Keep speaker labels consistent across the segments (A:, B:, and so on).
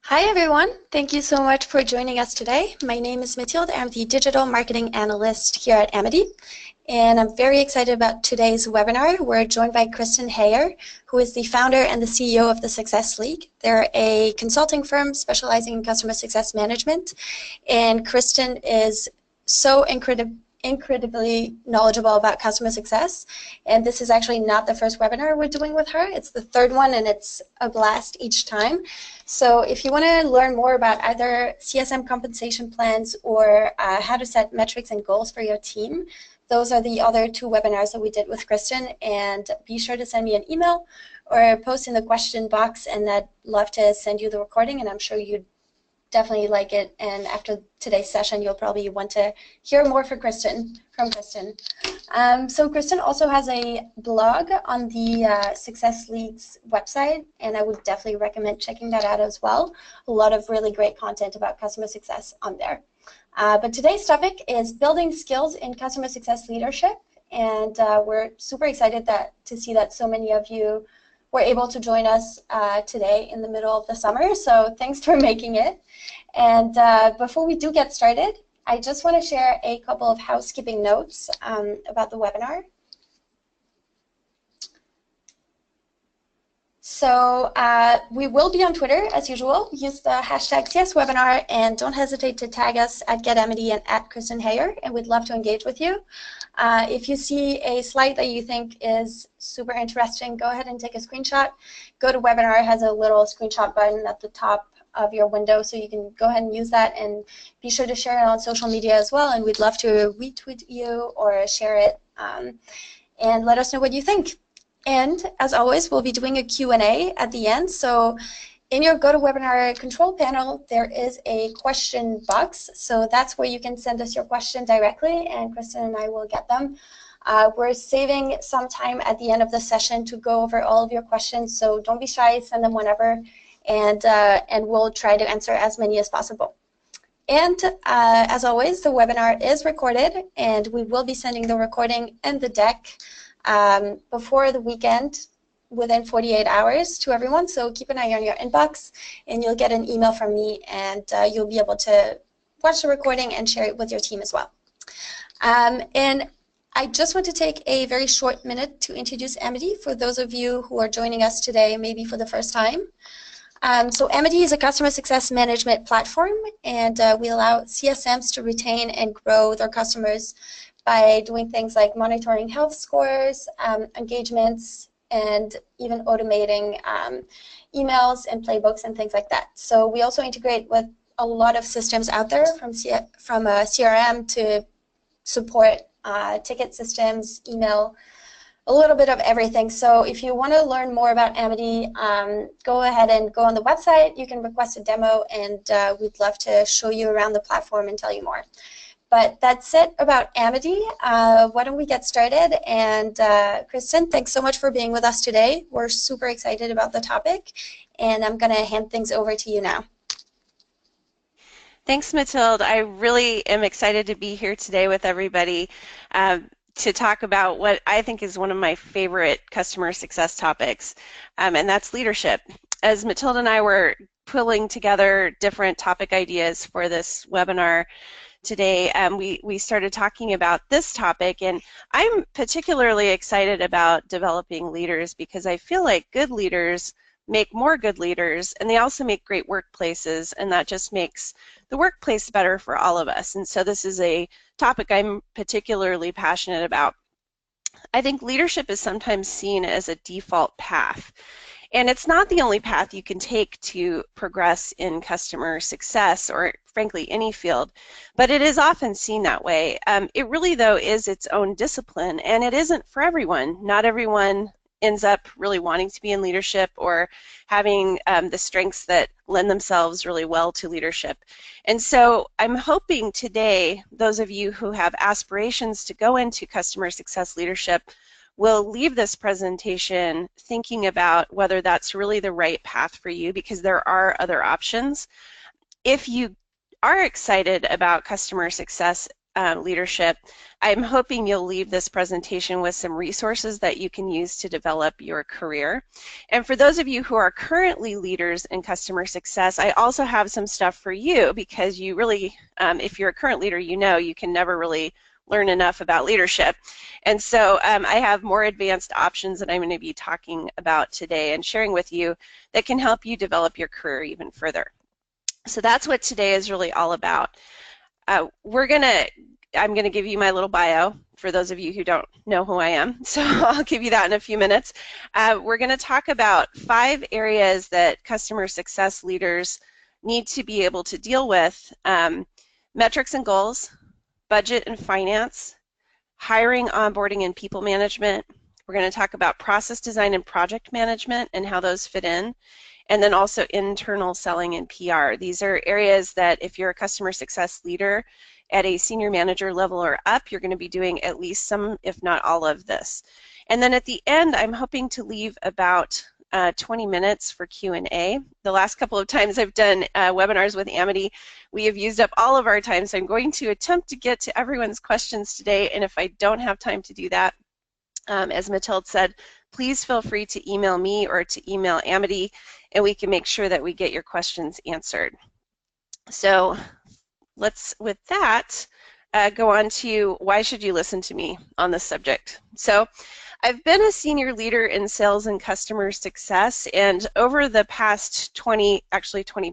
A: Hi everyone, thank you so much for joining us today. My name is Mathilde, I'm the Digital Marketing Analyst here at Amity, and I'm very excited about today's webinar. We're joined by Kristen Heyer, who is the founder and the CEO of the Success League. They're a consulting firm specializing in customer success management, and Kristen is so incredibly knowledgeable about customer success, and this is actually not the first webinar we're doing with her. It's the third one, and it's a blast each time. So if you want to learn more about either CSM compensation plans or how to set metrics and goals for your team, those are the other two webinars that we did with Kristen, and be sure to send me an email or post in the question box, and I'd love to send you the recording, and I'm sure you'd definitely like it, and after today's session you'll probably want to hear more from Kristen. So Kristen also has a blog on the Success League's website, and I would definitely recommend checking that out as well. A lot of really great content about customer success on there. But today's topic is building skills in customer success leadership, and we're super excited to see that so many of you were able to join us today in the middle of the summer, so thanks for making it. And before we do get started, I just want to share a couple of housekeeping notes about the webinar. So we will be on Twitter as usual. Use the hashtag CSWebinar, and don't hesitate to tag us at GetAmity and at Kristen Heyer, and we'd love to engage with you. If you see a slide that you think is super interesting, go ahead and take a screenshot. Go to Webinar, it has a little screenshot button at the top of your window, so you can go ahead and use that, and be sure to share it on social media as well, and we'd love to retweet you or share it, and let us know what you think. And as always, we'll be doing a Q&A at the end. So in your GoToWebinar control panel, there is a question box. So that's where you can send us your question directly, and Kristen and I will get them. We're saving some time at the end of the session to go over all of your questions, so don't be shy, send them whenever, and we'll try to answer as many as possible. And as always, the webinar is recorded, and we will be sending the recording and the deck before the weekend, within 48 hours to everyone. So keep an eye on your inbox, and you'll get an email from me, and you'll be able to watch the recording and share it with your team as well. And I just want to take a very short minute to introduce Amity for those of you who are joining us today maybe for the first time. So Amity is a customer success management platform, and we allow CSMs to retain and grow their customers by doing things like monitoring health scores, engagements, and even automating emails and playbooks and things like that. So we also integrate with a lot of systems out there, from CRM to support ticket systems, email, a little bit of everything. So if you want to learn more about Amity, go ahead and go on the website. You can request a demo, and we'd love to show you around the platform and tell you more. But that's it about Amity. Why don't we get started? And Kristen, thanks so much for being with us today. We're super excited about the topic, and I'm going to hand things over to you now.
B: Thanks, Mathilde. I really am excited to be here today with everybody to talk about what I think is one of my favorite customer success topics, and that's leadership. As Mathilde and I were pulling together different topic ideas for this webinar today, we started talking about this topic, and I'm particularly excited about developing leaders because I feel like good leaders make more good leaders, and they also make great workplaces, and that just makes the workplace better for all of us. And so this is a topic I'm particularly passionate about. I think leadership is sometimes seen as a default path, and it's not the only path you can take to progress in customer success, or frankly any field, but it is often seen that way. It really, though, is its own discipline, and it isn't for everyone. Not everyone ends up really wanting to be in leadership or having the strengths that lend themselves really well to leadership. And so I'm hoping today those of you who have aspirations to go into customer success leadership will leave this presentation thinking about whether that's really the right path for you, because there are other options. If you are excited about customer success leadership, I'm hoping you'll leave this presentation with some resources that you can use to develop your career. And for those of you who are currently leaders in customer success, I also have some stuff for you, because you really, if you're a current leader, you know you can never really learn enough about leadership. And so I have more advanced options that I'm going to be talking about today and sharing with you that can help you develop your career even further. So that's what today is really all about. I'm gonna give you my little bio for those of you who don't know who I am. So I'll give you that in a few minutes. We're gonna talk about 5 areas that customer success leaders need to be able to deal with: metrics and goals, budget and finance, hiring, onboarding, and people management. We're going to talk about process design and project management and how those fit in, and then also internal selling and PR. These are areas that if you're a customer success leader at a senior manager level or up, you're going to be doing at least some, if not all of this. And then at the end, I'm hoping to leave about 20 minutes for Q&A. The last couple of times I've done webinars with Amity, we have used up all of our time, so I'm going to attempt to get to everyone's questions today, and if I don't have time to do that, as Mathilde said, please feel free to email me or to email Amity, and we can make sure that we get your questions answered. So let's, with that, go on to why should you listen to me on this subject. So I've been a senior leader in sales and customer success, and over the past 20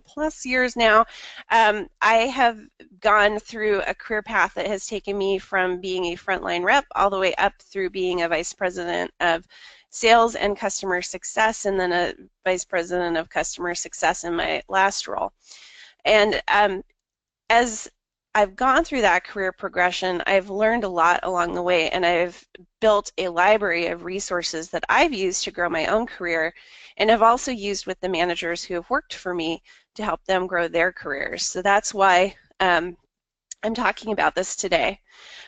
B: plus years now, I have gone through a career path that has taken me from being a frontline rep all the way up through being a vice president of sales and customer success, and then a vice president of customer success in my last role. And as I've gone through that career progression, I've learned a lot along the way, and I've built a library of resources that I've used to grow my own career, and have also used with the managers who have worked for me to help them grow their careers. So that's why I'm talking about this today.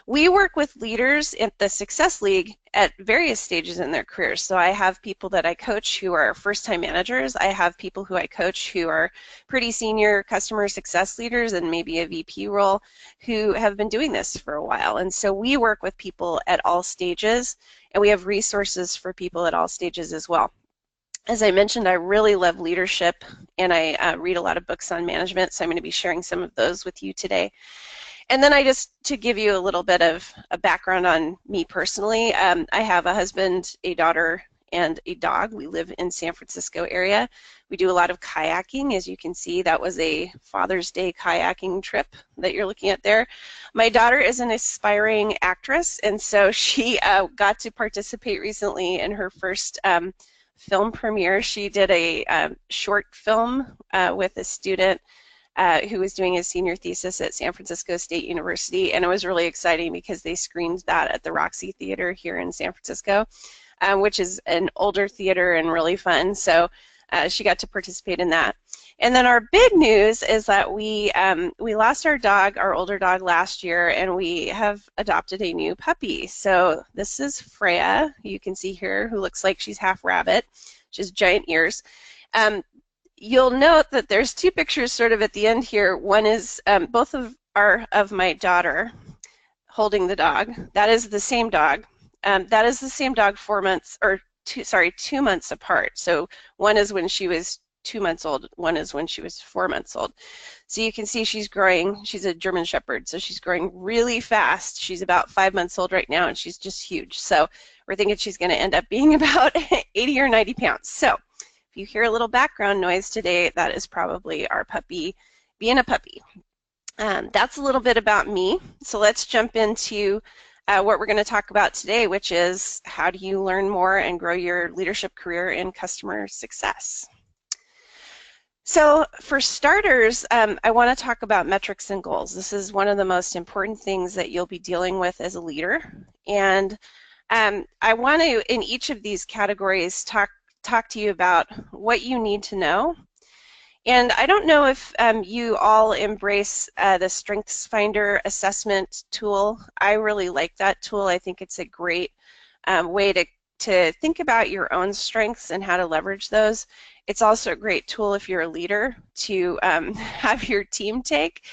B: We work with leaders in the Success League at various stages in their careers. So I have people that I coach who are first-time managers. I have people who I coach who are pretty senior customer success leaders and maybe a VP role who have been doing this for a while. And so we work with people at all stages, and we have resources for people at all stages as well. As I mentioned, I really love leadership, and I read a lot of books on management, so I'm going to be sharing some of those with you today. And then to give you a little bit of a background on me personally, I have a husband, a daughter, and a dog. We live in San Francisco area. We do a lot of kayaking. As you can see, that was a Father's Day kayaking trip that you're looking at there. My daughter is an aspiring actress, and so she got to participate recently in her first film premiere. She did a short film with a student who was doing his senior thesis at San Francisco State University, and it was really exciting because they screened that at the Roxy Theater here in San Francisco, which is an older theater and really fun. So she got to participate in that. And then our big news is that we lost our dog, our older dog, last year, and we have adopted a new puppy. So this is Freya, who you can see here, who looks like she's half rabbit. She has giant ears. You'll note that there's 2 pictures sort of at the end here. One is both of my daughter holding the dog. That is the same dog. That is the same dog 4 months, or 2 months apart. So one is when she was 2 months old, one is when she was 4 months old. So you can see she's growing. She's a German Shepherd, so she's growing really fast. She's about 5 months old right now, and she's just huge. So we're thinking she's going to end up being about 80 or 90 pounds. So you hear a little background noise today, that is probably our puppy being a puppy. That's a little bit about me. So let's jump into what we're going to talk about today, which is how do you learn more and grow your leadership career in customer success. So for starters, I want to talk about metrics and goals. This is one of the most important things that you'll be dealing with as a leader. And I want to, in each of these categories, talk to you about what you need to know. And I don't know if you all embrace the Strengths Finder assessment tool. I really like that tool. I think it's a great way to think about your own strengths and how to leverage those. It's also a great tool if you're a leader to have your team take.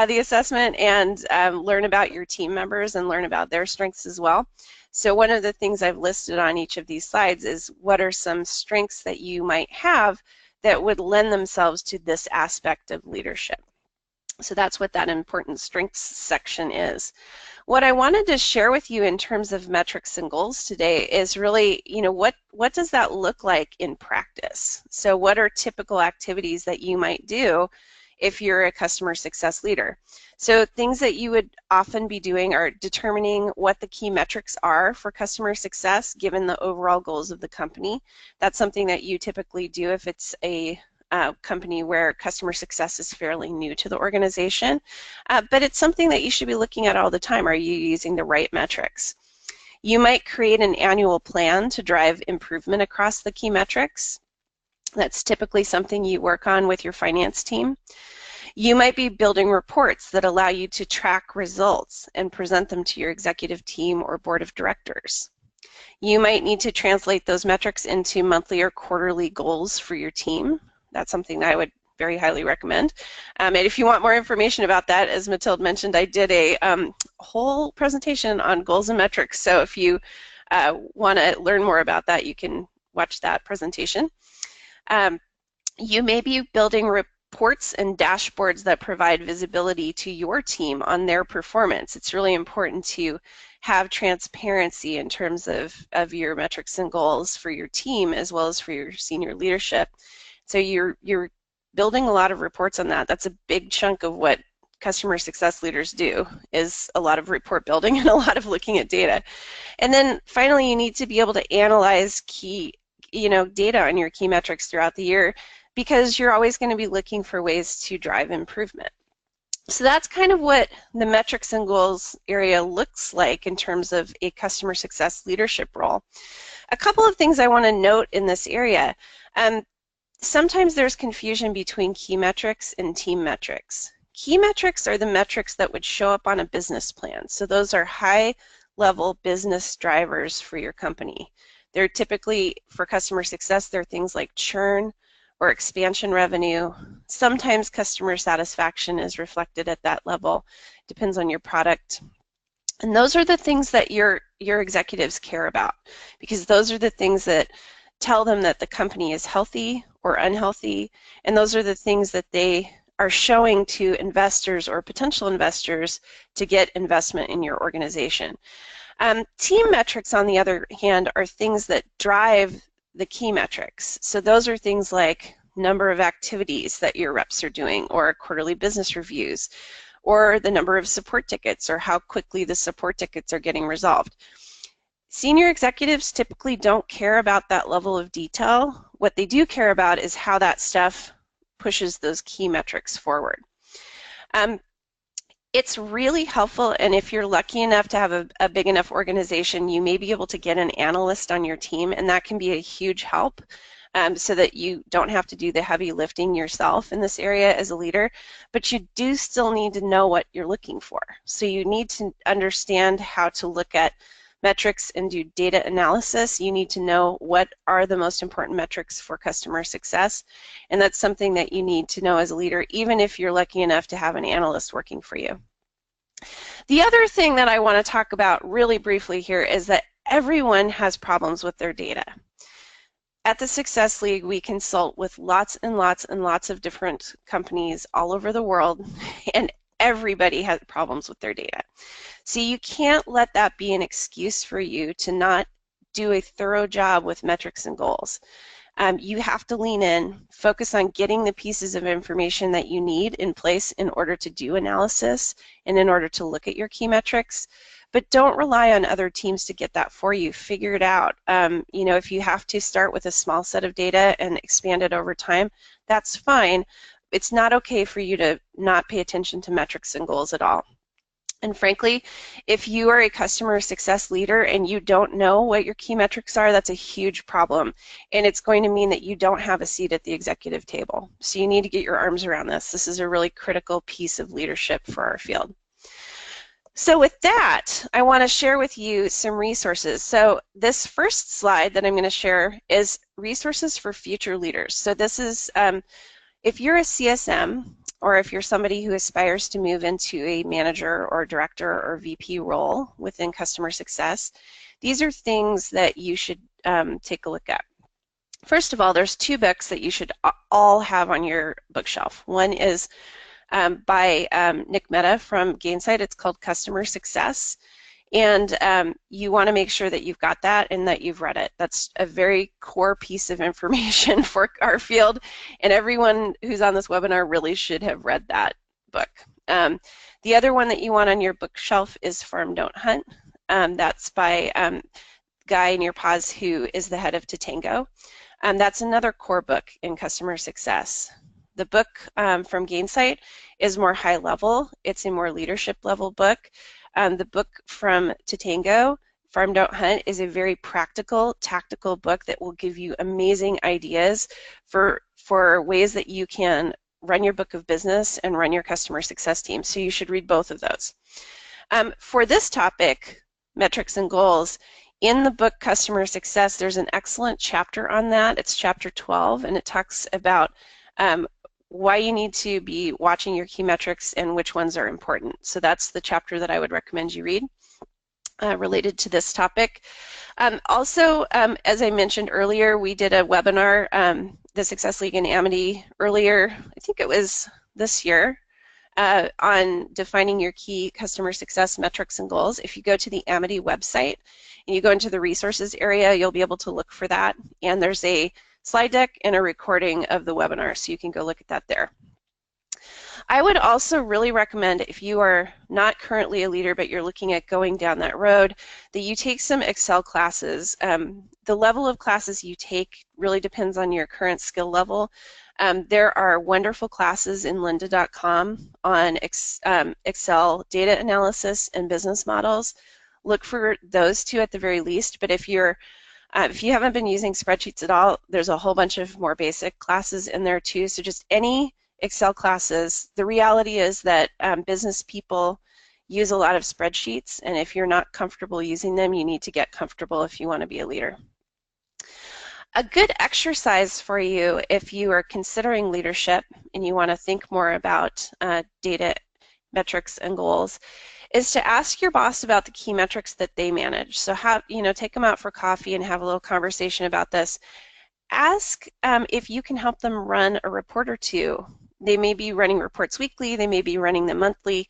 B: the assessment and learn about your team members and learn about their strengths as well. So one of the things I've listed on each of these slides is what are some strengths that you might have that would lend themselves to this aspect of leadership. So that's what that important strengths section is. What I wanted to share with you in terms of metrics and goals today is really, what does that look like in practice? So what are typical activities that you might do if you're a customer success leader? So things that you would often be doing are determining what the key metrics are for customer success given the overall goals of the company. That's something that you typically do if it's a company where customer success is fairly new to the organization, but it's something that you should be looking at all the time. Are you using the right metrics? You might create an annual plan to drive improvement across the key metrics. That's typically something you work on with your finance team. You might be building reports that allow you to track results and present them to your executive team or board of directors. You might need to translate those metrics into monthly or quarterly goals for your team. That's something that I would very highly recommend. And if you want more information about that, as Mathilde mentioned, I did a whole presentation on goals and metrics. So if you want to learn more about that, you can watch that presentation. You may be building reports and dashboards that provide visibility to your team on their performance. It's really important to have transparency in terms of your metrics and goals for your team as well as for your senior leadership. So you're building a lot of reports on that. That's a big chunk of what customer success leaders do, is a lot of report building and a lot of looking at data. And then finally, you need to be able to analyze key, data on your key metrics throughout the year, because you're always going to be looking for ways to drive improvement. So that's kind of what the metrics and goals area looks like in terms of a customer success leadership role. A couple of things I want to note in this area. Sometimes there's confusion between key metrics and team metrics. Key metrics are the metrics that would show up on a business plan. So those are high-level business drivers for your company. They're typically, for customer success, they're things like churn or expansion revenue. Sometimes customer satisfaction is reflected at that level. Depends on your product. And those are the things that your executives care about, because those are the things that tell them that the company is healthy or unhealthy, and those are the things that they are showing to investors or potential investors to get investment in your organization. Team metrics, on the other hand, are things that drive the key metrics. So those are things like number of activities that your reps are doing, or quarterly business reviews, or the number of support tickets, or how quickly the support tickets are getting resolved. Senior executives typically don't care about that level of detail. What they do care about is how that stuff pushes those key metrics forward. It's really helpful, and if you're lucky enough to have a big enough organization, you may be able to get an analyst on your team, and that can be a huge help, so that you don't have to do the heavy lifting yourself in this area as a leader, but you do still need to know what you're looking for. So you need to understand how to look at metrics and do data analysis. You need to know what are the most important metrics for customer success, and that's something that you need to know as a leader, even if you're lucky enough to have an analyst working for you. The other thing that I want to talk about really briefly here is that everyone has problems with their data. At the Success League, we consult with lots and lots and lots of different companies all over the world, and everybody has problems with their data. So you can't let that be an excuse for you to not do a thorough job with metrics and goals. You have to lean in, focus on getting the pieces of information that you need in place in order to do analysis and in order to look at your key metrics, but don't rely on other teams to get that for you. Figure it out. If you have to start with a small set of data and expand it over time, that's fine. It's not okay for you to not pay attention to metrics and goals at all. And frankly, if you are a customer success leader and you don't know what your key metrics are, that's a huge problem. And it's going to mean that you don't have a seat at the executive table. So you need to get your arms around this. This is a really critical piece of leadership for our field. So with that, I want to share with you some resources. So this first slide that I'm going to share is resources for future leaders. So this is, if you're a CSM or if you're somebody who aspires to move into a manager or director or VP role within customer success, these are things that you should take a look at. First of all, there's two books that you should all have on your bookshelf. One is by Nick Mehta from Gainsight. It's called Customer Success. And you want to make sure that you've got that and that you've read it. That's a very core piece of information for our field, and everyone who's on this webinar really should have read that book. The other one that you want on your bookshelf is Farm Don't Hunt. That's by Guy Near Paz, who is the head of Tatango. That's another core book in customer success. The book from Gainsight is more high level. It's a more leadership level book. The book from Tatango, Farm Don't Hunt, is a very practical, tactical book that will give you amazing ideas for ways that you can run your book of business and run your customer success team. So you should read both of those. For this topic, metrics and goals, in the book Customer Success, there's an excellent chapter on that. It's chapter 12, and it talks about why you need to be watching your key metrics and which ones are important. So that's the chapter that I would recommend you read related to this topic. Also, as I mentioned earlier, we did a webinar, the Success League in Amity, earlier, I think it was this year, on defining your key customer success metrics and goals. If you go to the Amity website and you go into the resources area, you'll be able to look for that. And there's a slide deck and a recording of the webinar, so you can go look at that there. I would also really recommend, if you are not currently a leader but you're looking at going down that road, that you take some Excel classes. The level of classes you take really depends on your current skill level. There are wonderful classes in lynda.com on Excel data analysis and business models. Look for those two at the very least, but if you haven't been using spreadsheets at all, there's a whole bunch of more basic classes in there too. So just any Excel classes. The reality is that business people use a lot of spreadsheets, and if you're not comfortable using them, you need to get comfortable if you want to be a leader. A good exercise for you if you are considering leadership and you want to think more about data, metrics, and goals is to ask your boss about the key metrics that they manage. So take them out for coffee and have a little conversation about this. Ask if you can help them run a report or two. They may be running reports weekly, they may be running them monthly.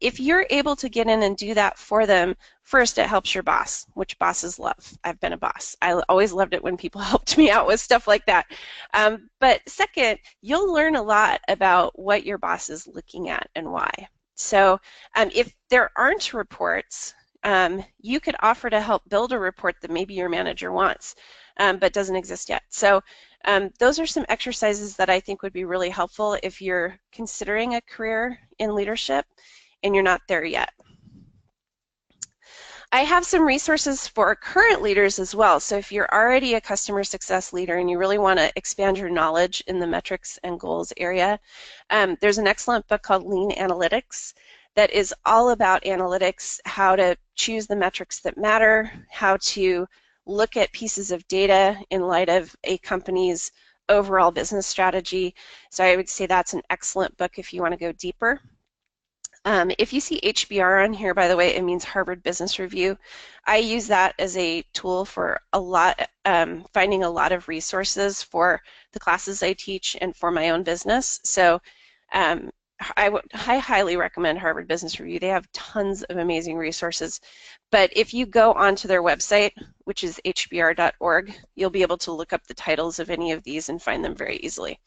B: If you're able to get in and do that for them, first, it helps your boss, which bosses love. I've been a boss. I always loved it when people helped me out with stuff like that. But second, you'll learn a lot about what your boss is looking at and why. So if there aren't reports, you could offer to help build a report that maybe your manager wants, but doesn't exist yet. So those are some exercises that I think would be really helpful if you're considering a career in leadership and you're not there yet. I have some resources for current leaders as well. So if you're already a customer success leader and you really want to expand your knowledge in the metrics and goals area, there's an excellent book called Lean Analytics that is all about analytics, how to choose the metrics that matter, how to look at pieces of data in light of a company's overall business strategy. So I would say that's an excellent book if you want to go deeper. If you see HBR on here, by the way, it means Harvard Business Review. I use that as a tool for finding a lot of resources for the classes I teach and for my own business. So I highly recommend Harvard Business Review. They have tons of amazing resources. But if you go onto their website, which is hbr.org, you'll be able to look up the titles of any of these and find them very easily.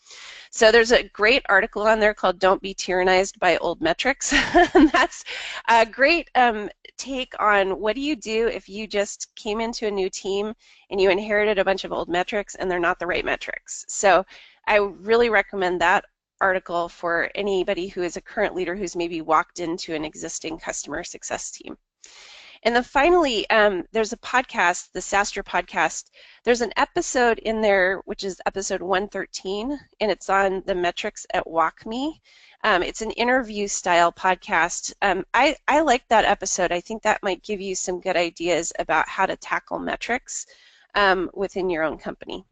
B: So there's a great article on there called Don't Be Tyrannized by Old Metrics. And that's a great take on what do you do if you just came into a new team and you inherited a bunch of old metrics and they're not the right metrics. So I really recommend that article for anybody who is a current leader who's maybe walked into an existing customer success team. And then finally, there's a podcast, the SaaStr podcast. There's an episode in there, which is episode 113, and it's on the metrics at WalkMe. It's an interview-style podcast. I like that episode. I think that might give you some good ideas about how to tackle metrics within your own company.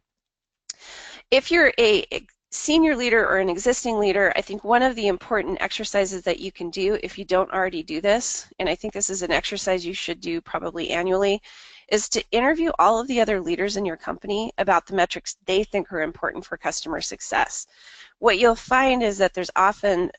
B: If you're a senior leader or an existing leader, I think one of the important exercises that you can do if you don't already do this, and I think this is an exercise you should do probably annually, is to interview all of the other leaders in your company about the metrics they think are important for customer success. What you'll find is that there's often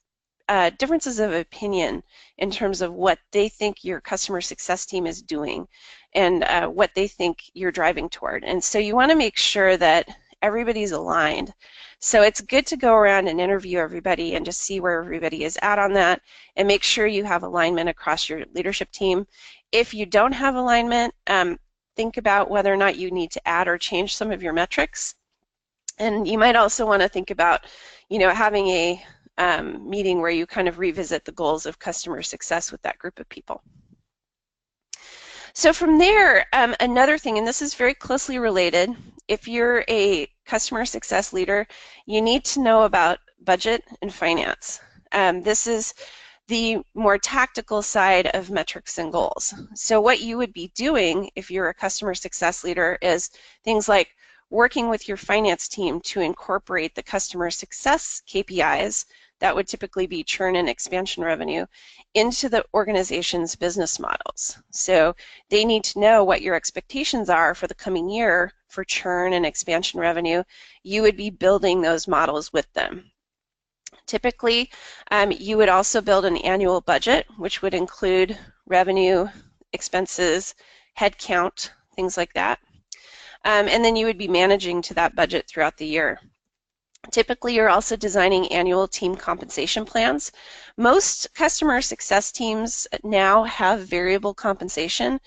B: differences of opinion in terms of what they think your customer success team is doing and what they think you're driving toward. And so you want to make sure that everybody's aligned. So it's good to go around and interview everybody and just see where everybody is at on that and make sure you have alignment across your leadership team. If you don't have alignment, think about whether or not you need to add or change some of your metrics. And you might also want to think about, having a meeting where you kind of revisit the goals of customer success with that group of people. So from there, another thing, and this is very closely related, if you're a customer success leader, you need to know about budget and finance. This is the more tactical side of metrics and goals. So what you would be doing if you're a customer success leader is things like working with your finance team to incorporate the customer success KPIs, that would typically be churn and expansion revenue, into the organization's business models. So they need to know what your expectations are for the coming year for churn and expansion revenue. You would be building those models with them. Typically, you would also build an annual budget, which would include revenue, expenses, headcount, things like that. And then you would be managing to that budget throughout the year. Typically, you're also designing annual team compensation plans. Most customer success teams now have variable compensation.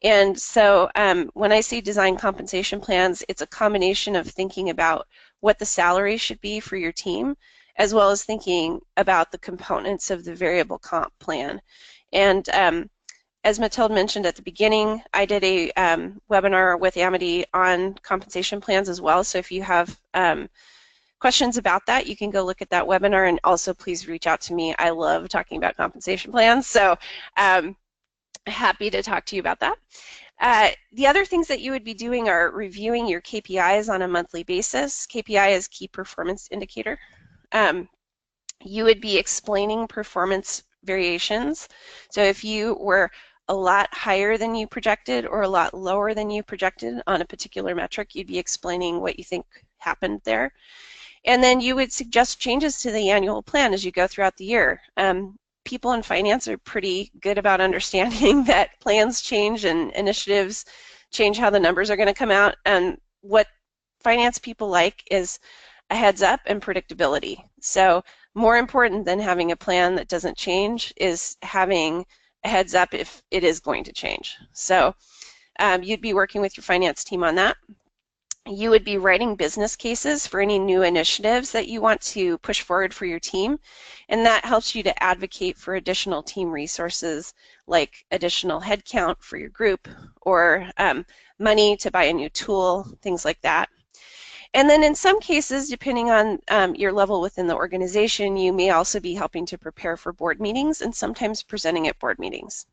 B: And so when I say design compensation plans, it's a combination of thinking about what the salary should be for your team, as well as thinking about the components of the variable comp plan. And as Mathilde mentioned at the beginning, I did a webinar with Amity on compensation plans as well. So if you have questions about that, you can go look at that webinar, and also please reach out to me. I love talking about compensation plans, so happy to talk to you about that. The other things that you would be doing are reviewing your KPIs on a monthly basis. KPI is key performance indicator. You would be explaining performance variations. So if you were a lot higher than you projected or a lot lower than you projected on a particular metric, you'd be explaining what you think happened there. And then you would suggest changes to the annual plan as you go throughout the year. People in finance are pretty good about understanding that plans change and initiatives change how the numbers are going to come out. And what finance people like is a heads up and predictability. So more important than having a plan that doesn't change is having a heads up if it is going to change. So you'd be working with your finance team on that. You would be writing business cases for any new initiatives that you want to push forward for your team, and that helps you to advocate for additional team resources like additional headcount for your group or money to buy a new tool, things like that. And then in some cases, depending on your level within the organization, you may also be helping to prepare for board meetings and sometimes presenting at board meetings.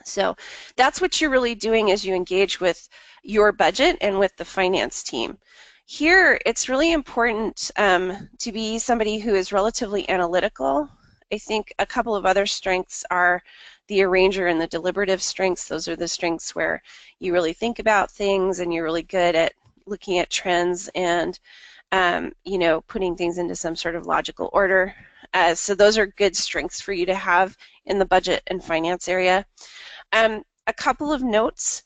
B: So that's what you're really doing as you engage with your budget and with the finance team. Here, it's really important to be somebody who is relatively analytical. I think a couple of other strengths are the arranger and the deliberative strengths. Those are the strengths where you really think about things and you're really good at looking at trends and putting things into some sort of logical order. So those are good strengths for you to have in the budget and finance area. A couple of notes.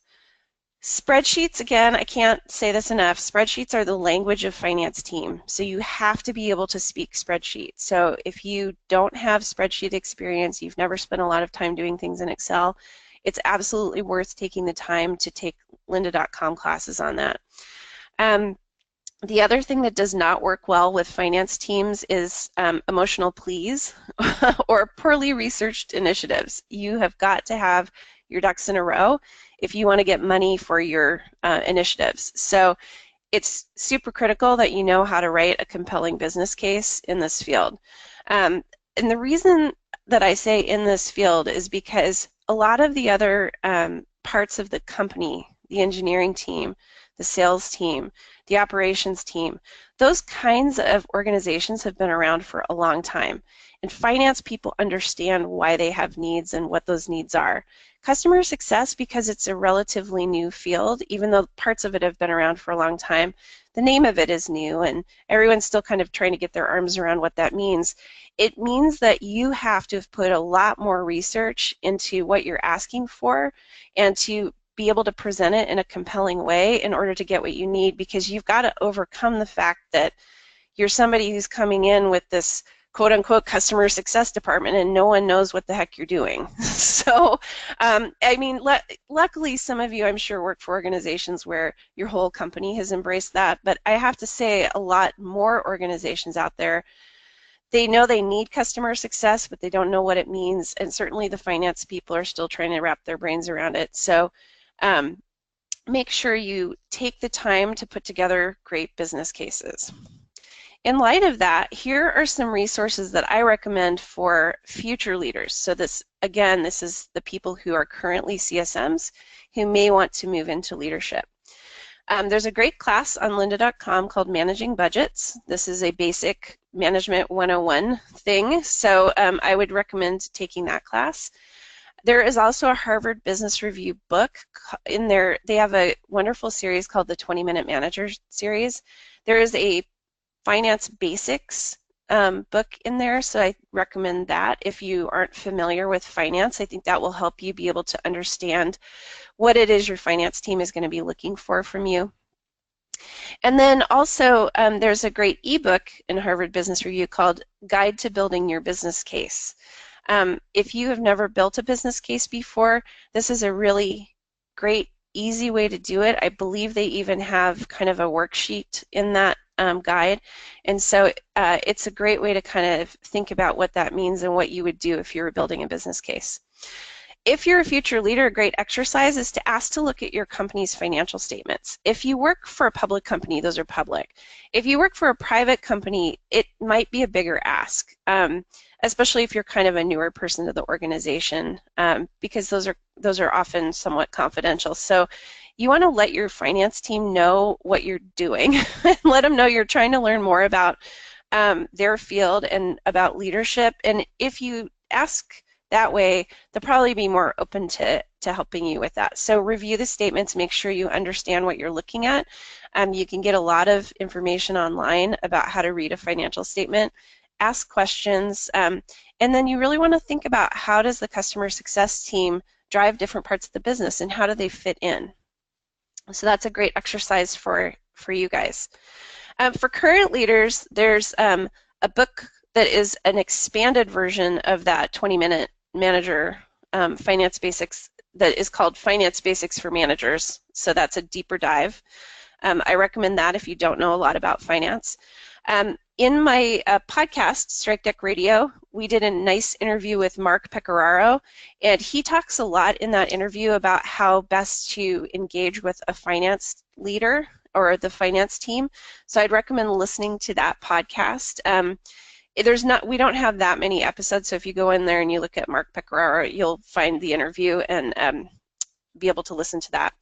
B: Spreadsheets, again, I can't say this enough, spreadsheets are the language of finance team, so you have to be able to speak spreadsheets. So if you don't have spreadsheet experience, you've never spent a lot of time doing things in Excel, it's absolutely worth taking the time to take lynda.com classes on that. The other thing that does not work well with finance teams is emotional pleas or poorly researched initiatives. You have got to have your ducks in a row if you want to get money for your initiatives. So it's super critical that you know how to write a compelling business case in this field. And the reason that I say in this field is because a lot of the other parts of the company, the engineering team, the sales team, the operations team. Those kinds of organizations have been around for a long time. And finance people understand why they have needs and what those needs are. Customer success, because it's a relatively new field, even though parts of it have been around for a long time, the name of it is new and everyone's still kind of trying to get their arms around what that means. It means that you have to have put a lot more research into what you're asking for and to be able to present it in a compelling way in order to get what you need, because you've got to overcome the fact that you're somebody who's coming in with this quote-unquote customer success department and no one knows what the heck you're doing. So, I mean, luckily some of you I'm sure work for organizations where your whole company has embraced that, but I have to say a lot more organizations out there, they know they need customer success, but they don't know what it means, and certainly the finance people are still trying to wrap their brains around it. So make sure you take the time to put together great business cases. In light of that, here are some resources that I recommend for future leaders. So this, again, this is the people who are currently CSMs who may want to move into leadership. There's a great class on lynda.com called Managing Budgets. This is a basic management 101 thing, so I would recommend taking that class. There is also a Harvard Business Review book. In there, they have a wonderful series called the 20-Minute Manager series. There is a Finance Basics book in there, so I recommend that if you aren't familiar with finance. I think that will help you be able to understand what it is your finance team is going to be looking for from you. And then also there's a great ebook in Harvard Business Review called Guide to Building Your Business Case. If you have never built a business case before, this is a really great, easy way to do it. I believe they even have kind of a worksheet in that guide, and so it's a great way to kind of think about what that means and what you would do if you were building a business case. If you're a future leader, a great exercise is to ask to look at your company's financial statements. If you work for a public company, those are public. If you work for a private company, it might be a bigger ask, especially if you're kind of a newer person to the organization, because those are often somewhat confidential. So you want to let your finance team know what you're doing and let them know you're trying to learn more about their field and about leadership. And if you ask that way, they'll probably be more open to helping you with that. So review the statements, make sure you understand what you're looking at. You can get a lot of information online about how to read a financial statement. Ask questions, and then you really want to think about how does the customer success team drive different parts of the business and how do they fit in. So that's a great exercise for you guys. For current leaders, there's a book that is an expanded version of that 20-minute manager finance basics that is called Finance Basics for Managers. So that's a deeper dive. I recommend that if you don't know a lot about finance. In my podcast, Strike Deck Radio, we did a nice interview with Mark Pecoraro, and he talks a lot in that interview about how best to engage with a finance leader or the finance team. So I'd recommend listening to that podcast. We don't have that many episodes, so if you go in there and you look at Mark Pecoraro, you'll find the interview and be able to listen to that.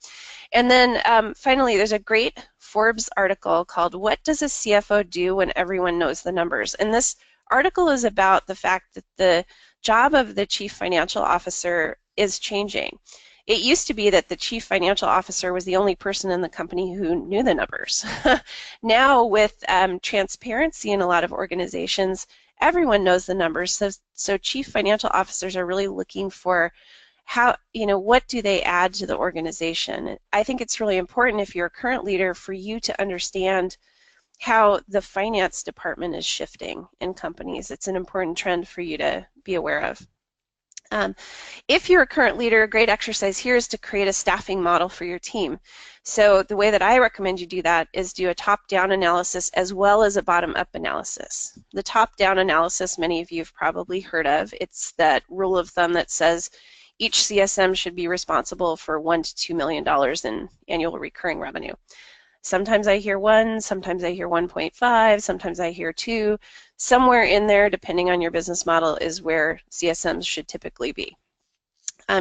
B: And then finally, there's a great Forbes article called What Does a CFO Do When Everyone Knows the Numbers? And this article is about the fact that the job of the Chief Financial Officer is changing. It used to be that the Chief Financial Officer was the only person in the company who knew the numbers. Now with transparency in a lot of organizations, everyone knows the numbers, so Chief Financial Officers are really looking for what do they add to the organization. I think it's really important if you're a current leader for you to understand how the finance department is shifting in companies. It's an important trend for you to be aware of. If you're a current leader, a great exercise here is to create a staffing model for your team. So the way that I recommend you do that is do a top-down analysis as well as a bottom-up analysis. The top-down analysis, many of you have probably heard of. It's that rule of thumb that says each CSM should be responsible for $1 to $2 million in annual recurring revenue. Sometimes I hear 1, sometimes I hear 1.5, sometimes I hear 2. Somewhere in there, depending on your business model, is where CSMs should typically be.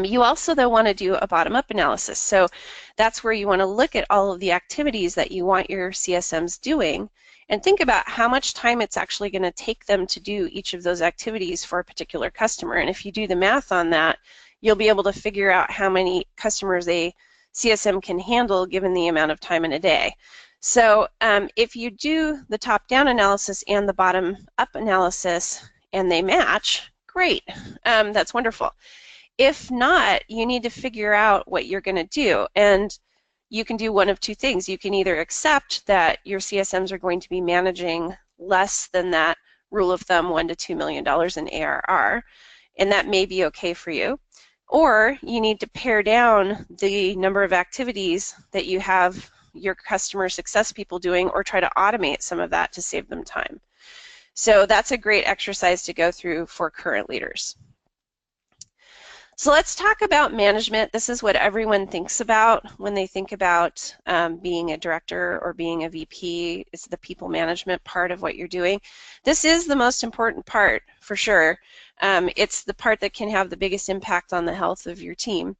B: You also, though, want to do a bottom-up analysis. So that's where you want to look at all of the activities that you want your CSMs doing and think about how much time it's actually going to take them to do each of those activities for a particular customer. And if you do the math on that, you'll be able to figure out how many customers a CSM can handle given the amount of time in a day. So if you do the top-down analysis and the bottom-up analysis and they match, great. That's wonderful. If not, you need to figure out what you're going to do. And you can do one of two things. You can either accept that your CSMs are going to be managing less than that rule of thumb, $1 to $2 million in ARR, and that may be okay for you. Or you need to pare down the number of activities that you have your customer success people doing, or try to automate some of that to save them time. So that's a great exercise to go through for current leaders. So let's talk about management. This is what everyone thinks about when they think about being a director or being a VP. It's the people management part of what you're doing. This is the most important part, for sure. It's the part that can have the biggest impact on the health of your team.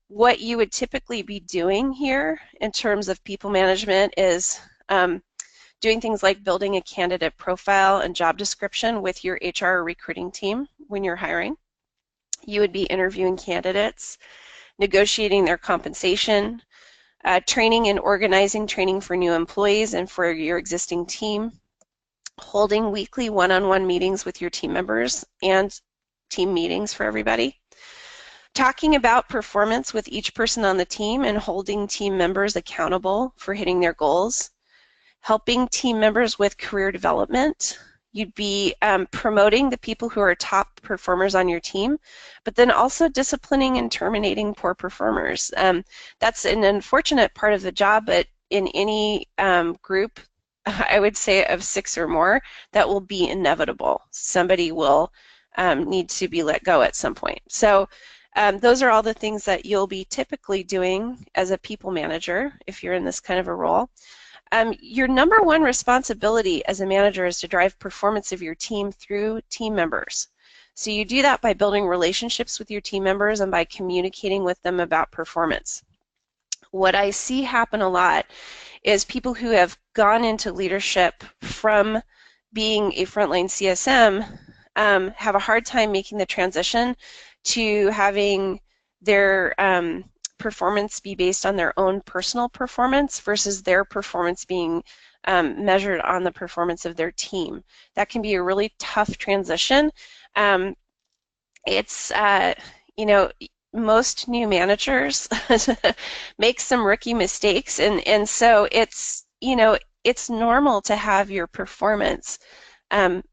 B: What you would typically be doing here in terms of people management is doing things like building a candidate profile and job description with your HR recruiting team when you're hiring. You would be interviewing candidates, negotiating their compensation, training and organizing training for new employees and for your existing team, holding weekly one-on-one meetings with your team members and team meetings for everybody, talking about performance with each person on the team and holding team members accountable for hitting their goals, helping team members with career development. You'd be promoting the people who are top performers on your team, but then also disciplining and terminating poor performers. That's an unfortunate part of the job, but in any group, I would say of 6 or more, that will be inevitable. Somebody will need to be let go at some point. So those are all the things that you'll be typically doing as a people manager if you're in this kind of a role. Your number one responsibility as a manager is to drive performance of your team through team members. So you do that by building relationships with your team members and by communicating with them about performance. What I see happen a lot is people who have gone into leadership from being a frontline CSM have a hard time making the transition to having their performance be based on their own personal performance versus their performance being measured on the performance of their team. That can be a really tough transition. It's, you know, most new managers make some rookie mistakes, and so it's, you know, it's normal to have your performance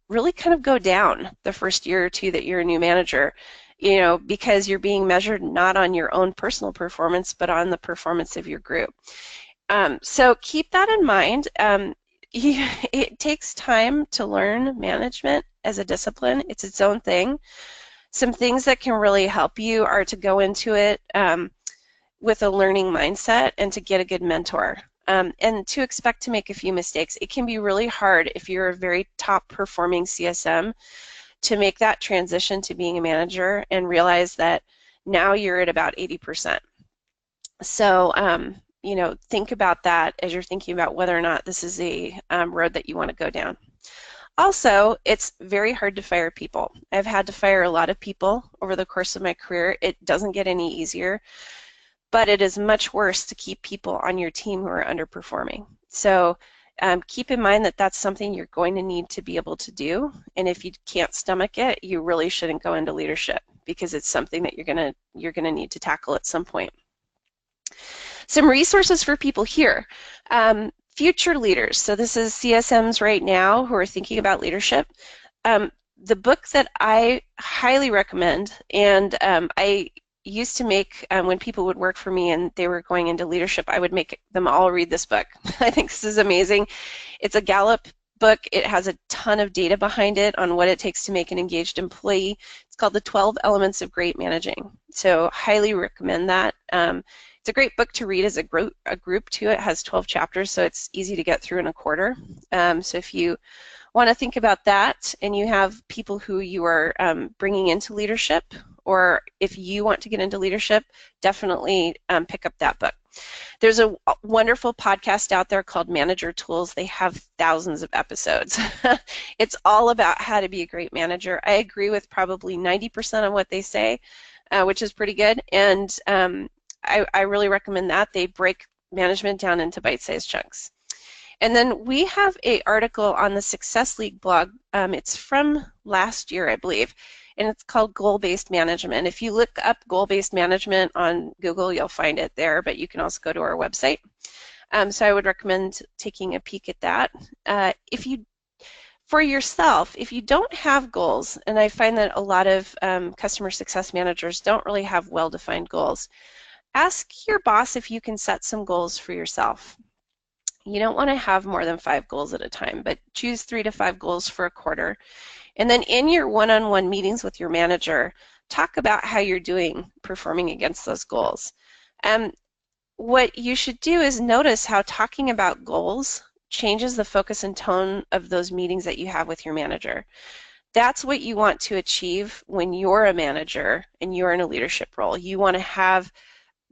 B: really kind of go down the first year or two that you're a new manager. You know, because you're being measured not on your own personal performance, but on the performance of your group. So keep that in mind. It takes time to learn management as a discipline. It's its own thing. Some things that can really help you are to go into it with a learning mindset and to get a good mentor. And to expect to make a few mistakes. It can be really hard if you're a very top performing CSM to make that transition to being a manager and realize that now you're at about 80%. So, you know, think about that as you're thinking about whether or not this is a road that you want to go down. Also, it's very hard to fire people. I've had to fire a lot of people over the course of my career. It doesn't get any easier, but it is much worse to keep people on your team who are underperforming. So, keep in mind that that's something you're going to need to be able to do, and if you can't stomach it, you really shouldn't go into leadership because it's something that you're gonna need to tackle at some point. Some resources for people here. Future leaders. So this is CSMs right now who are thinking about leadership. The book that I highly recommend, and I used to make, when people would work for me and they were going into leadership, I would make them all read this book. I think this is amazing. It's a Gallup book. It has a ton of data behind it on what it takes to make an engaged employee. It's called The 12 Elements of Great Managing. So highly recommend that. It's a great book to read as a group too. It has 12 chapters, so it's easy to get through in a quarter. So if you want to think about that and you have people who you are bringing into leadership or if you want to get into leadership, definitely pick up that book. There's a wonderful podcast out there called Manager Tools. They have thousands of episodes. It's all about how to be a great manager. I agree with probably 90% of what they say, which is pretty good, and I really recommend that. They break management down into bite-sized chunks. And then we have an article on the Success League blog. It's from last year, I believe, and it's called Goal-Based Management. If you look up Goal-Based Management on Google, you'll find it there, but you can also go to our website. So I would recommend taking a peek at that. For yourself, if you don't have goals, and I find that a lot of customer success managers don't really have well-defined goals, ask your boss if you can set some goals for yourself. You don't want to have more than 5 goals at a time, but choose 3 to 5 goals for a quarter. And then in your one-on-one meetings with your manager, talk about how you're doing performing against those goals. What you should do is notice how talking about goals changes the focus and tone of those meetings that you have with your manager. That's what you want to achieve when you're a manager and you're in a leadership role. You want to have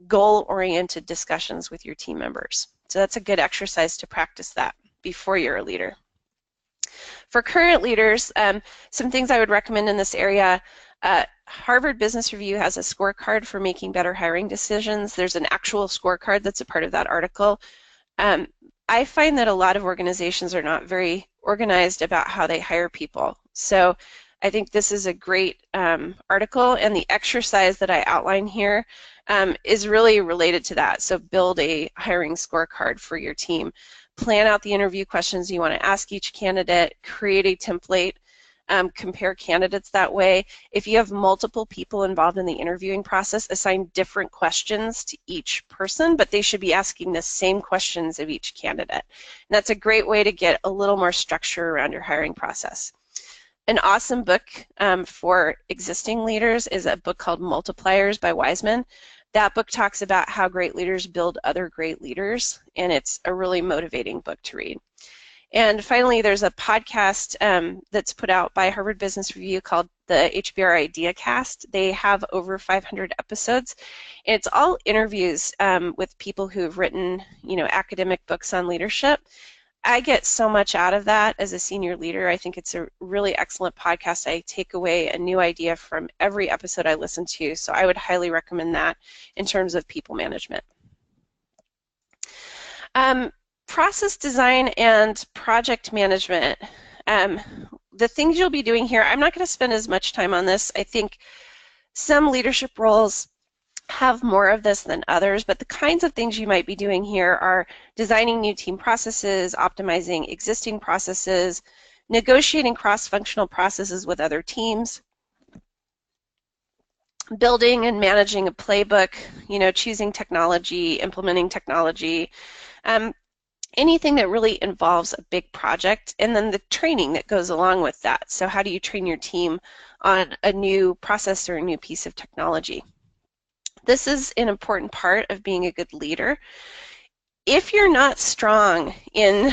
B: goal-oriented discussions with your team members. So that's a good exercise to practice that before you're a leader. For current leaders, some things I would recommend in this area, Harvard Business Review has a scorecard for making better hiring decisions. There's an actual scorecard that's a part of that article. I find that a lot of organizations are not very organized about how they hire people. So I think this is a great article, and the exercise that I outline here is really related to that. So build a hiring scorecard for your team. Plan out the interview questions you want to ask each candidate, create a template, compare candidates that way. If you have multiple people involved in the interviewing process, assign different questions to each person, but they should be asking the same questions of each candidate. And that's a great way to get a little more structure around your hiring process. An awesome book for existing leaders is a book called Multipliers by Wiseman. That book talks about how great leaders build other great leaders, and it's a really motivating book to read. And finally, there's a podcast that's put out by Harvard Business Review called the HBR Idea Cast. They have over 500 episodes. It's all interviews with people who've written, academic books on leadership. I get so much out of that as a senior leader. I think it's a really excellent podcast. I take away a new idea from every episode I listen to, so I would highly recommend that in terms of people management. Process design and project management. The things you'll be doing here, I'm not going to spend as much time on this. I think some leadership roles have more of this than others, but the kinds of things you might be doing here are designing new team processes, optimizing existing processes, negotiating cross-functional processes with other teams, building and managing a playbook, choosing technology, implementing technology, anything that really involves a big project, and then the training that goes along with that. So how do you train your team on a new process or a new piece of technology? This is an important part of being a good leader. If you're not strong in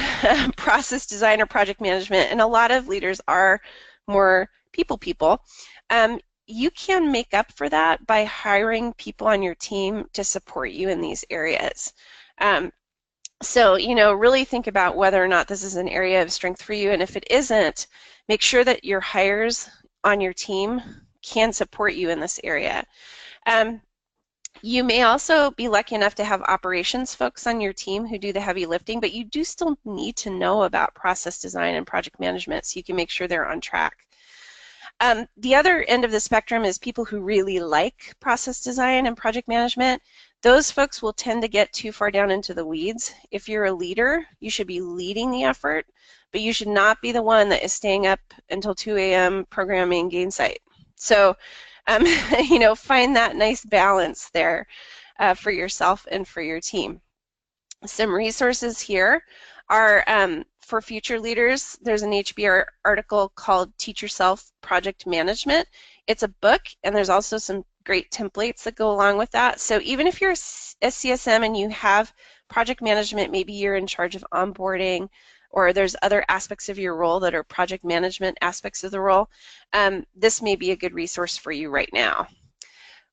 B: process design or project management, and a lot of leaders are more people, you can make up for that by hiring people on your team to support you in these areas. So, really think about whether or not this is an area of strength for you, and if it isn't, make sure that your hires on your team can support you in this area. You may also be lucky enough to have operations folks on your team who do the heavy lifting, but you do still need to know about process design and project management so you can make sure they're on track. The other end of the spectrum is people who really like process design and project management. Those folks will tend to get too far down into the weeds. If you're a leader, you should be leading the effort, but you should not be the one that is staying up until 2 a.m. programming Gainsight. So, find that nice balance there for yourself and for your team. Some resources here are for future leaders. There's an HBR article called Teach Yourself Project Management. It's a book, and there's also some great templates that go along with that. So even if you're a CSM and you have project management, maybe you're in charge of onboarding, or there's other aspects of your role that are project management aspects of the role, this may be a good resource for you right now.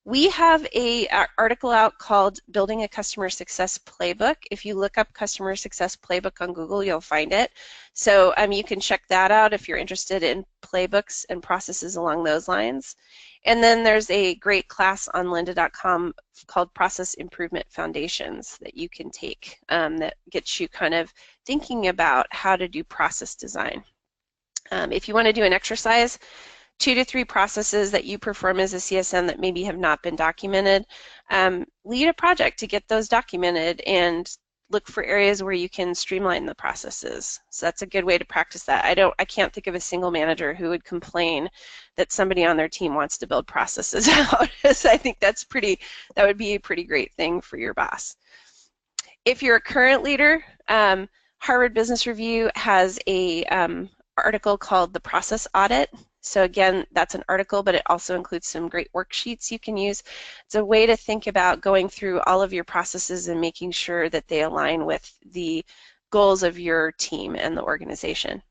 B: We have a article out called Building a Customer Success Playbook. If you look up Customer Success Playbook on Google, you'll find it. So you can check that out if you're interested in playbooks and processes along those lines. And then there's a great class on lynda.com called Process Improvement Foundations that you can take that gets you kind of thinking about how to do process design. If you want to do an exercise, 2 to 3 processes that you perform as a CSM that maybe have not been documented. Lead a project to get those documented and look for areas where you can streamline the processes. So that's a good way to practice that. I can't think of a single manager who would complain that somebody on their team wants to build processes out. So I think that would be a pretty great thing for your boss. If you're a current leader, Harvard Business Review has a article called The Process Audit. So again, that's an article, but it also includes some great worksheets you can use. It's a way to think about going through all of your processes and making sure that they align with the goals of your team and the organization.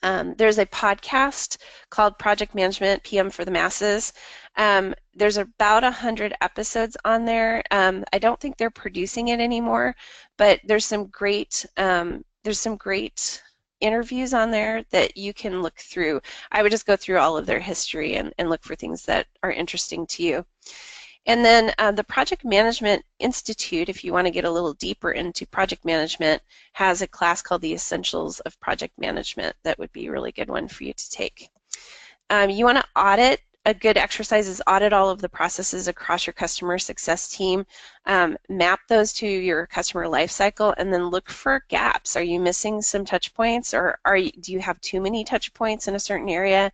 B: There's a podcast called Project Management PM for the Masses. There's about 100 episodes on there. I don't think they're producing it anymore, but there's some great interviews on there that you can look through. I would just go through all of their history and look for things that are interesting to you. And then the Project Management Institute, if you want to get a little deeper into project management, has a class called The Essentials of Project Management that would be a really good one for you to take. You want to audit. A good exercise is audit all of the processes across your customer success team, map those to your customer life cycle, and then look for gaps. Are you missing some touch points, or do you have too many touch points in a certain area?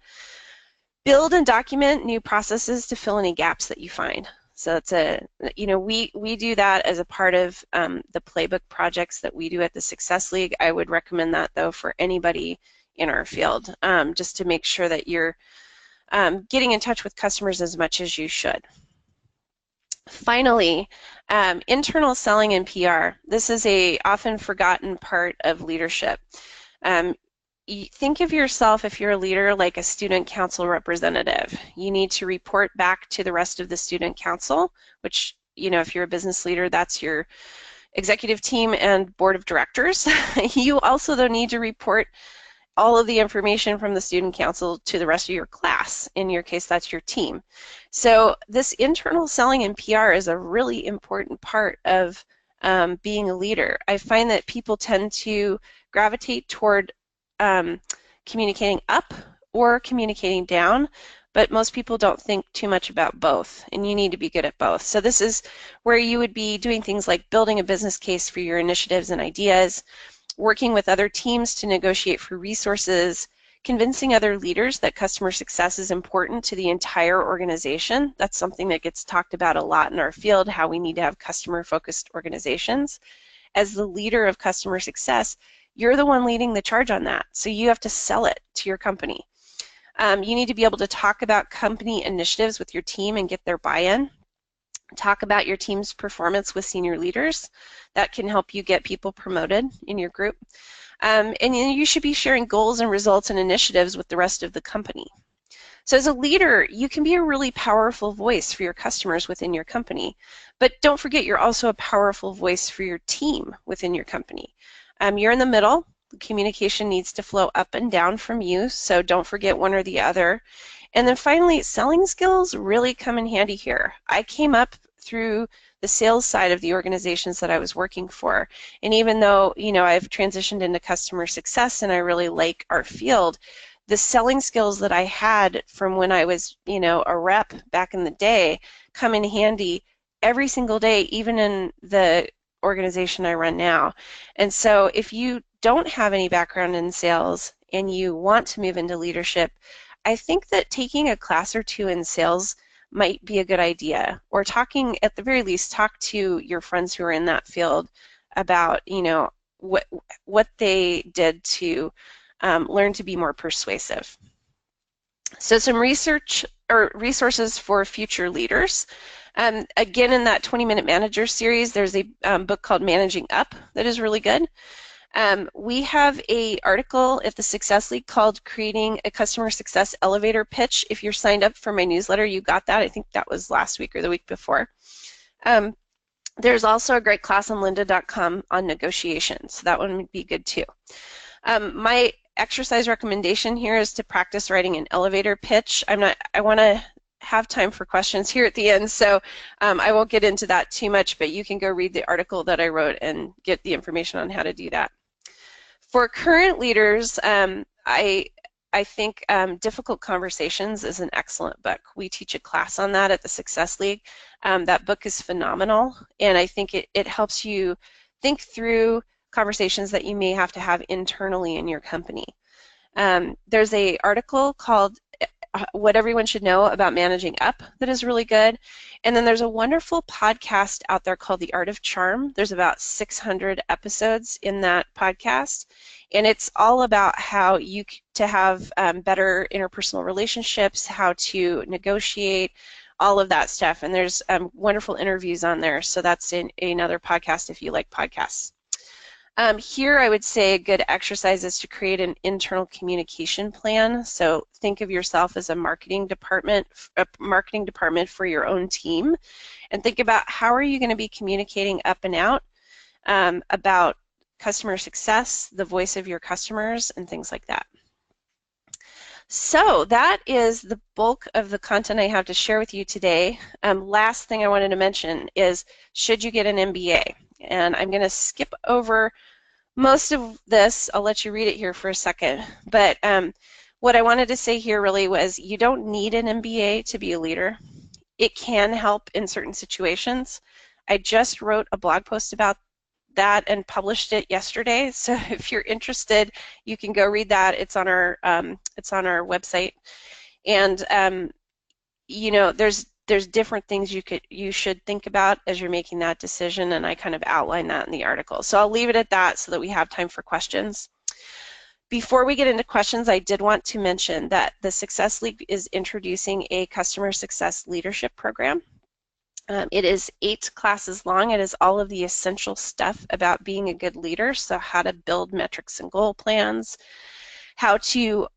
B: Build and document new processes to fill any gaps that you find. So it's we do that as a part of the playbook projects that we do at the Success League. I would recommend that though for anybody in our field, just to make sure that you're getting in touch with customers as much as you should. Finally, internal selling and PR. This is a often forgotten part of leadership. Think of yourself, if you're a leader, like a student council representative. You need to report back to the rest of the student council, which, if you're a business leader, that's your executive team and board of directors. You also, though, need to report all of the information from the student council to the rest of your class. In your case, that's your team. So this internal selling and PR is a really important part of being a leader. I find that people tend to gravitate toward communicating up or communicating down, but most people don't think too much about both, and you need to be good at both. So this is where you would be doing things like building a business case for your initiatives and ideas, working with other teams to negotiate for resources, convincing other leaders that customer success is important to the entire organization. That's something that gets talked about a lot in our field, how we need to have customer-focused organizations. As the leader of customer success, you're the one leading the charge on that, so you have to sell it to your company. You need to be able to talk about company initiatives with your team and get their buy-in. Talk about your team's performance with senior leaders. That can help you get people promoted in your group. And you should be sharing goals and results and initiatives with the rest of the company. So as a leader, you can be a really powerful voice for your customers within your company, but don't forget you're also a powerful voice for your team within your company. You're in the middle. The communication needs to flow up and down from you, so don't forget one or the other. And then finally, selling skills really come in handy here. I came up through the sales side of the organizations that I was working for, and even though I've transitioned into customer success and I really like our field, the selling skills that I had from when I was a rep back in the day come in handy every single day, even in the organization I run now. And so if you don't have any background in sales and you want to move into leadership, I think that taking a class or two in sales might be a good idea, or at the very least, talk to your friends who are in that field about what they did to learn to be more persuasive. So some research or resources for future leaders. Again, in that 20-Minute Manager series, there's a book called Managing Up that is really good. We have a article at the Success League called Creating a Customer Success Elevator Pitch. If you're signed up for my newsletter, you got that. I think that was last week or the week before. There's also a great class on lynda.com on negotiations, so that one would be good too. My exercise recommendation here is to practice writing an elevator pitch. I want to have time for questions here at the end, so I won't get into that too much, but you can go read the article that I wrote and get the information on how to do that. For current leaders, I think Difficult Conversations is an excellent book. We teach a class on that at the Success League. That book is phenomenal, and I think it helps you think through conversations that you may have to have internally in your company. There's an article called What Everyone Should Know About Managing Up that is really good. And then there's a wonderful podcast out there called The Art of Charm. There's about 600 episodes in that podcast. And it's all about how to have better interpersonal relationships, how to negotiate, all of that stuff. And there's wonderful interviews on there. So that's in another podcast if you like podcasts. Here I would say a good exercise is to create an internal communication plan. So think of yourself as a marketing department for your own team, and think about how are you going to be communicating up and out about customer success, the voice of your customers, and things like that. So that is the bulk of the content I have to share with you today. Last thing I wanted to mention is, should you get an MBA? And I'm going to skip over most of this. I'll let you read it here for a second. But what I wanted to say here really was, you don't need an MBA to be a leader. It can help in certain situations. I just wrote a blog post about that and published it yesterday. So if you're interested, you can go read that. It's on our website. And you know, there's different things you should think about as you're making that decision, and I kind of outline that in the article. So I'll leave it at that so that we have time for questions. Before we get into questions, I did want to mention that the Success League is introducing a customer success leadership program. It is 8 classes long. It is all of the essential stuff about being a good leader. So how to build metrics and goal plans, how to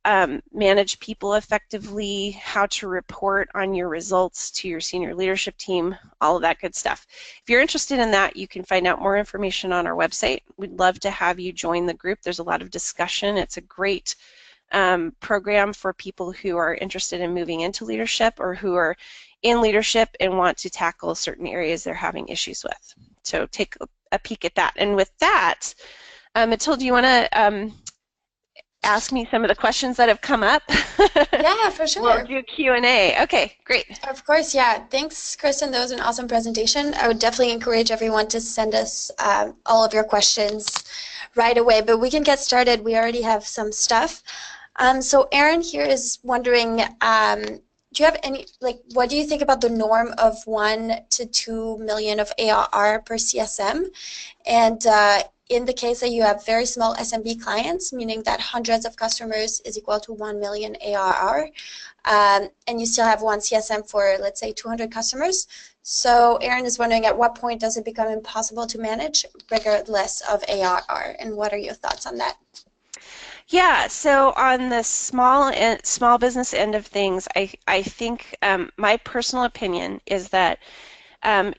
B: manage people effectively, how to report on your results to your senior leadership team, all of that good stuff. If you're interested in that, you can find out more information on our website. We'd love to have you join the group. There's a lot of discussion. It's a great program for people who are interested in moving into leadership or who are in leadership and want to tackle certain areas they're having issues with. So take a peek at that. And with that, Matilda, do you want to ask me some of the questions that have come up?
A: Yeah, for sure.
B: We'll do Q&A. Okay, great.
A: Of course, yeah. Thanks, Kristen. That was an awesome presentation. I would definitely encourage everyone to send us all of your questions right away, but we can get started. We already have some stuff. So Aaron here is wondering, do you have any, what do you think about the norm of 1 to 2 million of ARR per CSM? And in the case that you have very small SMB clients, meaning that hundreds of customers is equal to 1 million ARR, and you still have one CSM for, let's say, 200 customers. So Aaron is wondering, at what point does it become impossible to manage regardless of ARR? And what are your thoughts on that?
B: Yeah, so on the small business end of things, I think my personal opinion is that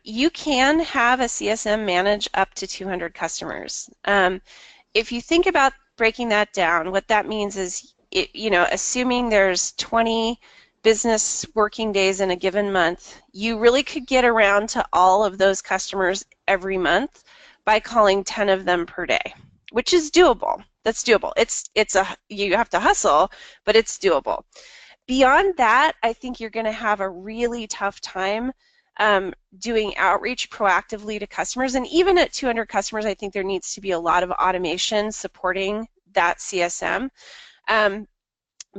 B: you can have a CSM manage up to 200 customers. If you think about breaking that down, what that means is, assuming there's 20 business working days in a given month, you really could get around to all of those customers every month by calling 10 of them per day, which is doable. That's doable. You have to hustle, but it's doable. Beyond that, I think you're going to have a really tough time doing outreach proactively to customers. And even at 200 customers, I think there needs to be a lot of automation supporting that CSM.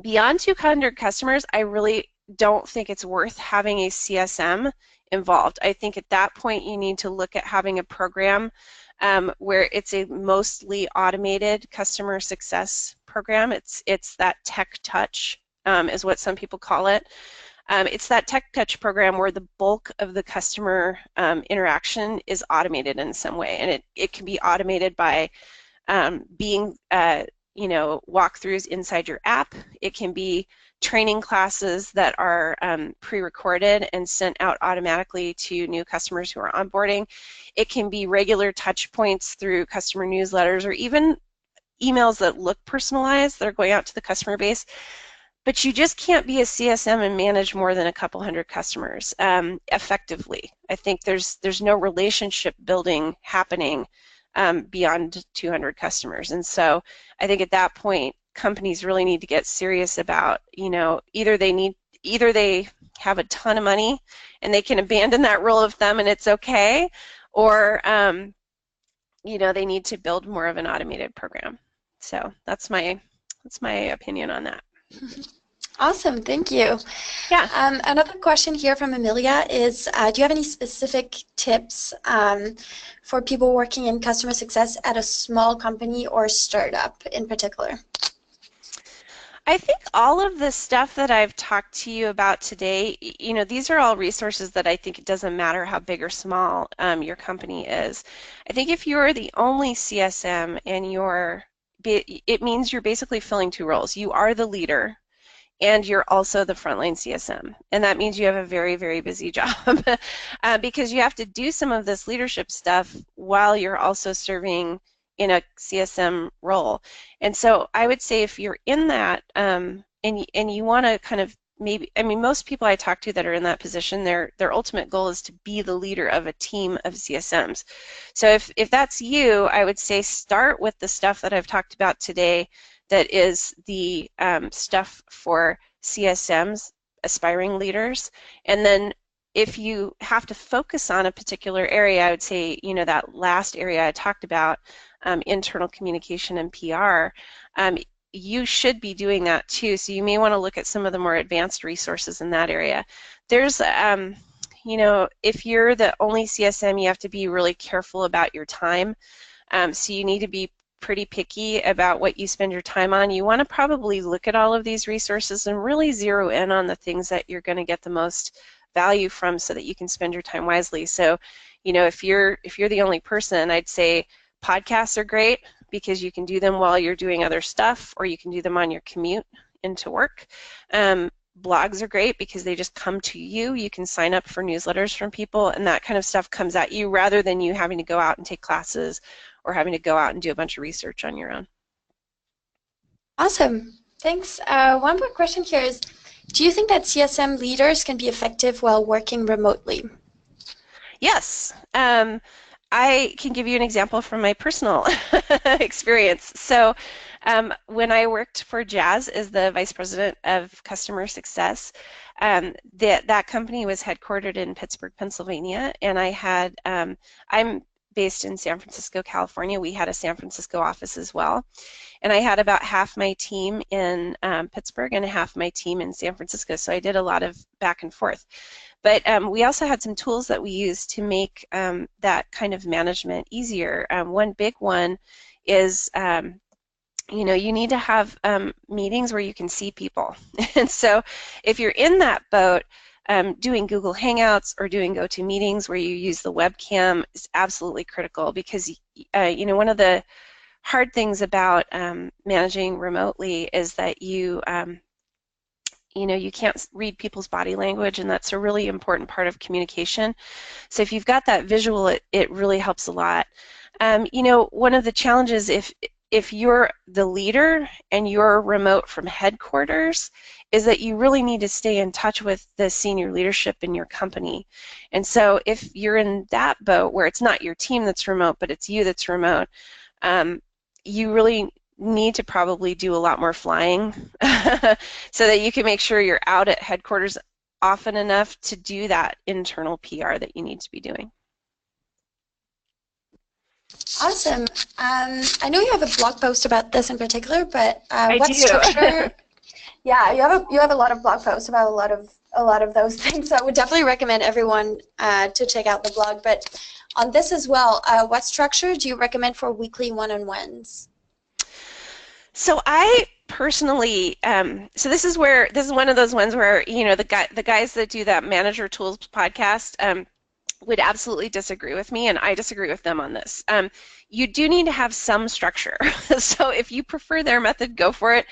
B: Beyond 200 customers, I really don't think it's worth having a CSM involved. I think at that point you need to look at having a program where it's a mostly automated customer success program. It's that tech touch is what some people call it. It's that tech touch program where the bulk of the customer interaction is automated in some way, and it can be automated by being walkthroughs inside your app. It can be training classes that are pre-recorded and sent out automatically to new customers who are onboarding. It can be regular touch points through customer newsletters or even emails that look personalized that are going out to the customer base. But you just can't be a CSM and manage more than a couple hundred customers effectively. I think there's no relationship building happening beyond 200 customers. And so I think at that point, companies really need to get serious about, either they have a ton of money and they can abandon that rule of thumb and it's okay, or they need to build more of an automated program. So that's my opinion on that.
A: Awesome, thank you.
B: Yeah.
A: Another question here from Amelia is, do you have any specific tips for people working in customer success at a small company or startup in particular?
B: I think all of the stuff that I've talked to you about today, these are all resources that I think it doesn't matter how big or small your company is. I think if you're the only CSM and it means you're basically filling two roles. You are the leader and you're also the frontline CSM. And that means you have a very, very busy job because you have to do some of this leadership stuff while you're also serving in a CSM role. And so I would say if you're in that and you want to kind of most people I talk to that are in that position, their ultimate goal is to be the leader of a team of CSMs. So if that's you, I would say start with the stuff that I've talked about today that is the stuff for CSMs, aspiring leaders, and then if you have to focus on a particular area, I would say, that last area I talked about, internal communication and PR, you should be doing that too. So you may want to look at some of the more advanced resources in that area. There's, if you're the only CSM, you have to be really careful about your time. So you need to be pretty picky about what you spend your time on. You want to probably look at all of these resources and really zero in on the things that you're going to get the most value from so that you can spend your time wisely. So, if you're the only person, I'd say podcasts are great because you can do them while you're doing other stuff, or you can do them on your commute into work. Blogs are great because they just come to you. You can sign up for newsletters from people, and that kind of stuff comes at you rather than you having to go out and take classes or having to go out and do a bunch of research on your own.
A: Awesome. Thanks. One more question here is, do you think that CSM leaders can be effective while working remotely?
B: Yes. I can give you an example from my personal experience. So when I worked for Jazz as the Vice President of Customer Success, that company was headquartered in Pittsburgh, Pennsylvania, and I'm based in San Francisco, California. We had a San Francisco office as well, and I had about half my team in Pittsburgh and half my team in San Francisco, so I did a lot of back and forth. But we also had some tools that we used to make that kind of management easier. One big one is you need to have meetings where you can see people. And so if you're in that boat, doing Google Hangouts or doing GoToMeetings where you use the webcam is absolutely critical because one of the hard things about managing remotely is that you can't read people's body language, and that's a really important part of communication. So if you've got that visual, it really helps a lot. One of the challenges if you're the leader and you're remote from headquarters is that you really need to stay in touch with the senior leadership in your company. And so if you're in that boat where it's not your team that's remote, but it's you that's remote, you really need to probably do a lot more flying so that you can make sure you're out at headquarters often enough to do that internal PR that you need to be doing.
A: Awesome. I know you have a blog post about this in particular, but what
B: do.
A: structure? Yeah, you have a lot of blog posts about a lot of those things. So I would definitely recommend everyone to check out the blog. But on this as well, what structure do you recommend for weekly one-on-ones?
B: So I personally, so this is one of those ones where the guys that do that Manager Tools podcast. would absolutely disagree with me, and I disagree with them on this. You do need to have some structure. So if you prefer their method, go for it.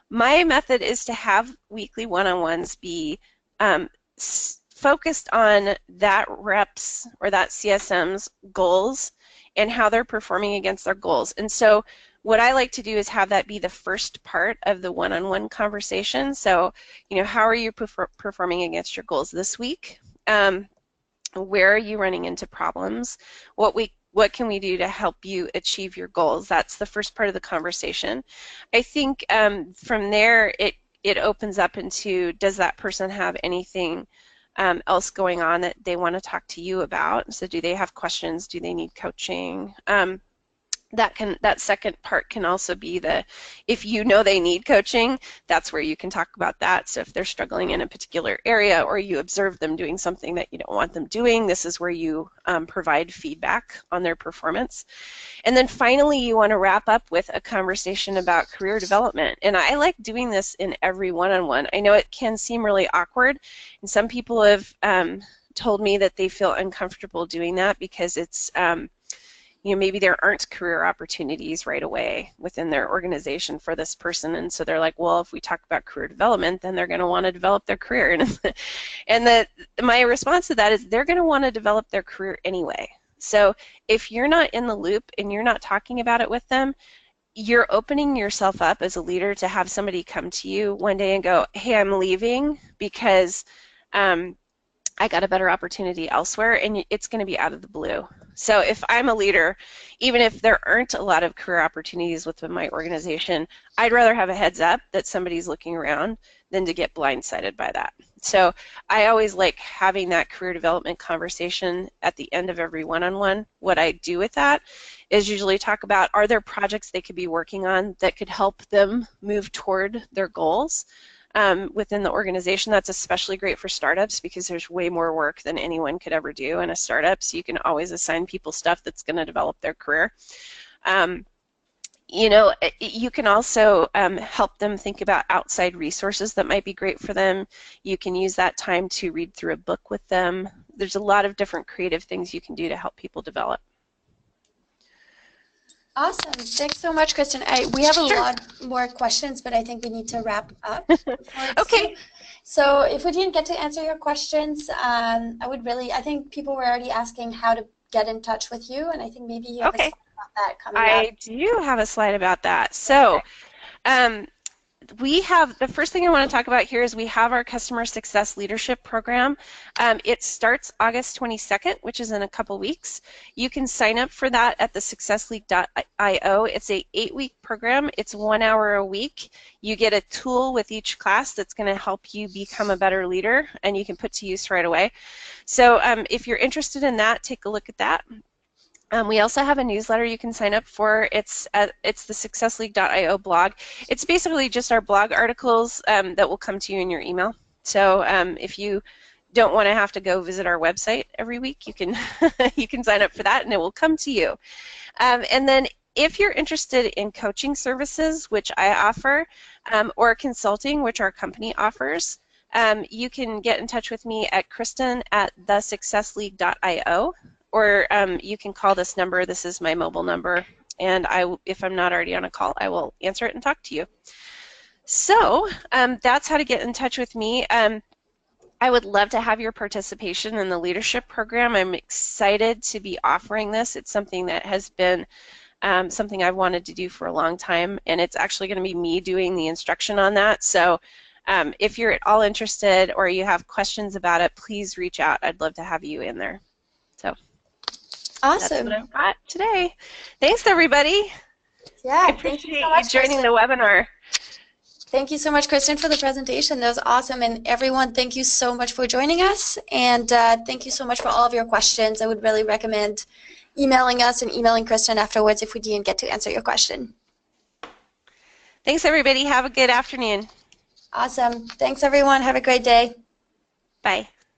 B: My method is to have weekly one-on-ones be focused on that rep's or that CSM's goals and how they're performing against their goals. And so what I like to do is have that be the first part of the one-on-one conversation. So, how are you performing against your goals this week? Where are you running into problems? What can we do to help you achieve your goals? That's the first part of the conversation. I think from there it opens up into, does that person have anything else going on that they want to talk to you about? So do they have questions? Do they need coaching? That second part can also be if they need coaching, that's where you can talk about that. So if they're struggling in a particular area or you observe them doing something that you don't want them doing, this is where you provide feedback on their performance. And then finally, you want to wrap up with a conversation about career development. And I like doing this in every one-on-one. I know it can seem really awkward, and some people have told me that they feel uncomfortable doing that because it's maybe there aren't career opportunities right away within their organization for this person, and so they're like, well, if we talk about career development, then they're going to want to develop their career. And my response to that is they're going to want to develop their career anyway. So if you're not in the loop and you're not talking about it with them, you're opening yourself up as a leader to have somebody come to you one day and go, hey, I'm leaving because I got a better opportunity elsewhere, and it's going to be out of the blue. So if I'm a leader, even if there aren't a lot of career opportunities within my organization, I'd rather have a heads up that somebody's looking around than to get blindsided by that. So I always like having that career development conversation at the end of every one-on-one. What I do with that is usually talk about, are there projects they could be working on that could help them move toward their goals? Within the organization. That's especially great for startups because there's way more work than anyone could ever do in a startup, so you can always assign people stuff that's going to develop their career. You can also help them think about outside resources that might be great for them. You can use that time to read through a book with them. There's a lot of different creative things you can do to help people develop.
A: Awesome. Thanks so much, Kristen. We have a lot more questions, but I think we need to wrap up.
B: Okay.
A: So if we didn't get to answer your questions, I think people were already asking how to get in touch with you, and I think maybe you have a slide about that coming up.
B: I do have a slide about that. So we have, the first thing I want to talk about here is we have our Customer Success Leadership Program. It starts August 22nd, which is in a couple weeks. You can sign up for that at the successleague.io. It's a 8-week program. It's 1 hour a week. You get a tool with each class that's going to help you become a better leader, and you can put to use right away. So if you're interested in that, take a look at that. We also have a newsletter you can sign up for. It's the successleague.io blog. It's basically just our blog articles that will come to you in your email. So if you don't want to have to go visit our website every week, you can you can sign up for that and it will come to you. And then if you're interested in coaching services, which I offer, or consulting, which our company offers, you can get in touch with me at kristen@thesuccessleague.io. Or you can call this number. This is my mobile number, and if I'm not already on a call, I will answer it and talk to you. So that's how to get in touch with me. I would love to have your participation in the leadership program. I'm excited to be offering this. It's something that has been something I've wanted to do for a long time, and it's actually going to be me doing the instruction on that. So if you're at all interested or you have questions about it, please reach out. I'd love to have you in there. So.
A: Awesome.
B: That's what I've got today. Thanks, everybody.
A: Yeah,
B: I appreciate you joining the webinar.
A: Thank you so much, Kristen, for the presentation. That was awesome. And everyone, thank you so much for joining us. And thank you so much for all of your questions. I would really recommend emailing us and emailing Kristen afterwards if we didn't get to answer your question.
B: Thanks, everybody. Have a good afternoon.
A: Awesome. Thanks, everyone. Have a great day.
B: Bye.